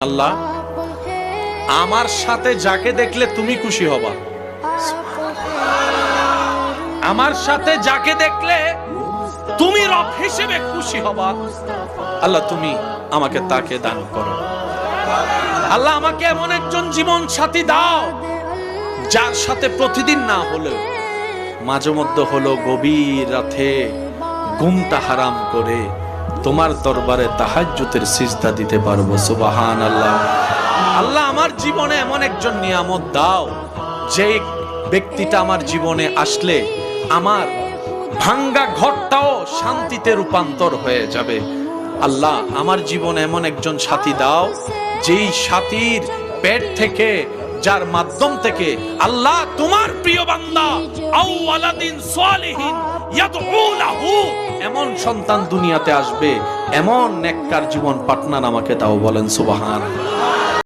আল্লাহ, আমার সাথে যাকে দেখলে তুমি খুশি হবা, আমার সাথে যাকে দেখলে তুমি রব হিসেবে খুশি হবা, আল্লাহ তুমি আমাকে তাকে দান করো। আল্লাহ আমাকে এমন একজন জীবন সাথী দাও যার সাথে প্রতিদিন না হলেও মাঝে মধ্যে হলো গভীর রাতে ঘুমটা হারাম করে তোমার দরবারে তাহাজ্জুদের সিজদা দিতে পারবো। সুবহানাল্লাহ। আল্লাহ আমার জীবনে এমন একজন নিয়ামত দাও যে ব্যক্তিটা আমার জীবনে আসলে আমার ভাঙ্গা ঘরটাও শান্তিতে রূপান্তর হয়ে যাবে। আল্লাহ আমার জীবনে এমন একজন সাথী দাও যেই সাথীর পেট থেকে, যার মাধ্যম থেকে আল্লাহ তোমার প্রিয় বান্দা আও ওয়ালাদিন সালিহিন ইয়াদউ লাহু এমন সন্তান দুনিয়াতে আসবে, এমন নেককার জীবন পার্টনার আমাকে দাও। বলেন সুবহানাল্লাহ।